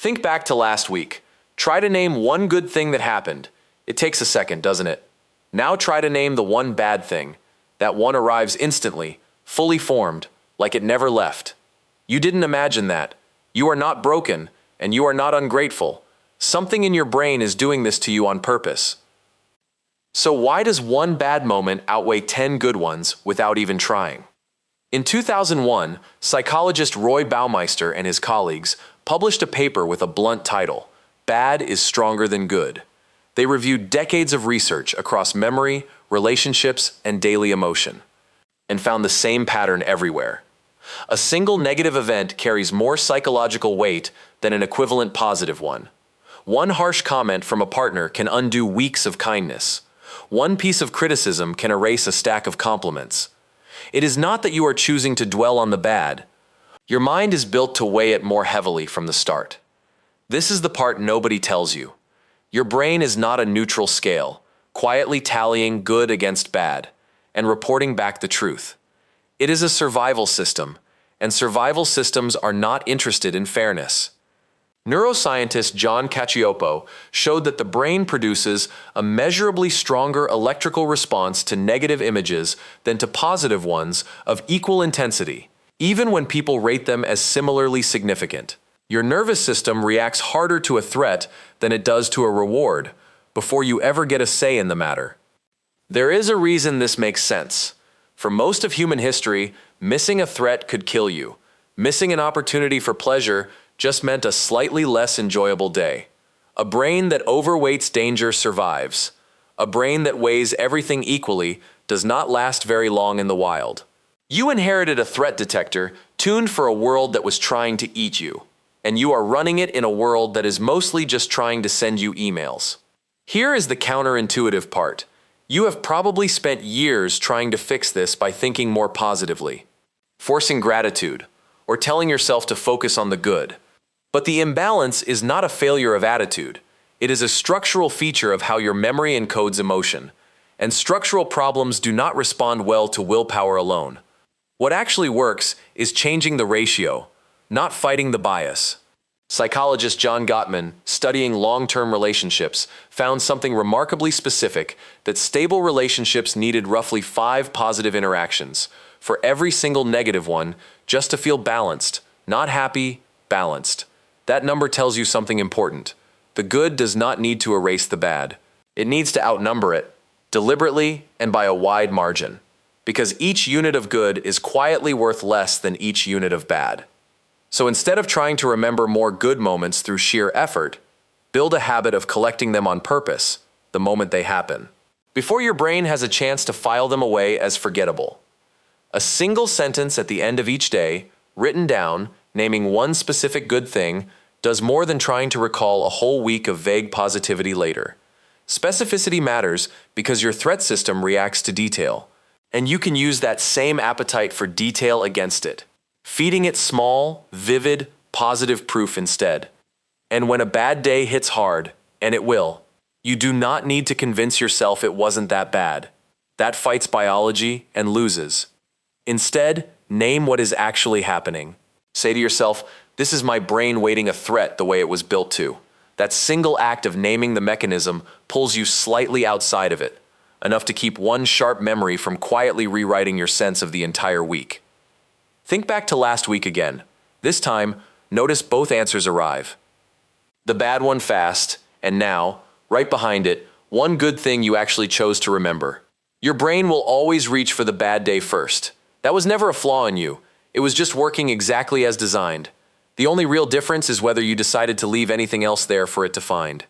Think back to last week. Try to name one good thing that happened. It takes a second, doesn't it? Now try to name the one bad thing. That one arrives instantly, fully formed, like it never left. You didn't imagine that. You are not broken, and you are not ungrateful. Something in your brain is doing this to you on purpose. So why does one bad moment outweigh 10 good ones without even trying? In 2001, psychologist Roy Baumeister and his colleagues published a paper with a blunt title, "Bad is Stronger Than Good." They reviewed decades of research across memory, relationships, and daily emotion, and found the same pattern everywhere. A single negative event carries more psychological weight than an equivalent positive one. One harsh comment from a partner can undo weeks of kindness. One piece of criticism can erase a stack of compliments. It is not that you are choosing to dwell on the bad. Your mind is built to weigh it more heavily from the start. This is the part nobody tells you. Your brain is not a neutral scale, quietly tallying good against bad, and reporting back the truth. It is a survival system, and survival systems are not interested in fairness. Neuroscientist John Cacioppo showed that the brain produces a measurably stronger electrical response to negative images than to positive ones of equal intensity, even when people rate them as similarly significant. Your nervous system reacts harder to a threat than it does to a reward before you ever get a say in the matter. There is a reason this makes sense. For most of human history, missing a threat could kill you. Missing an opportunity for pleasure just meant a slightly less enjoyable day. A brain that overweights danger survives. A brain that weighs everything equally does not last very long in the wild. You inherited a threat detector tuned for a world that was trying to eat you, and you are running it in a world that is mostly just trying to send you emails. Here is the counterintuitive part. You have probably spent years trying to fix this by thinking more positively, forcing gratitude, or telling yourself to focus on the good. But the imbalance is not a failure of attitude. It is a structural feature of how your memory encodes emotion, and structural problems do not respond well to willpower alone. What actually works is changing the ratio, not fighting the bias. Psychologist John Gottman, studying long-term relationships, found something remarkably specific, that stable relationships needed roughly 5 positive interactions for every single negative one just to feel balanced, not happy, balanced. That number tells you something important. The good does not need to erase the bad. It needs to outnumber it, deliberately and by a wide margin, because each unit of good is quietly worth less than each unit of bad. So instead of trying to remember more good moments through sheer effort, build a habit of collecting them on purpose the moment they happen, before your brain has a chance to file them away as forgettable. A single sentence at the end of each day, written down, naming one specific good thing, does more than trying to recall a whole week of vague positivity later. Specificity matters because your threat system reacts to detail, and you can use that same appetite for detail against it, feeding it small, vivid, positive proof instead. And when a bad day hits hard, and it will, you do not need to convince yourself it wasn't that bad. That fights biology and loses. Instead, name what is actually happening. Say to yourself, "This is my brain waiting a threat the way it was built to." That single act of naming the mechanism pulls you slightly outside of it, enough to keep one sharp memory from quietly rewriting your sense of the entire week. Think back to last week again. This time, notice both answers arrive. The bad one fast, and now, right behind it, one good thing you actually chose to remember. Your brain will always reach for the bad day first. That was never a flaw in you. It was just working exactly as designed. The only real difference is whether you decided to leave anything else there for it to find.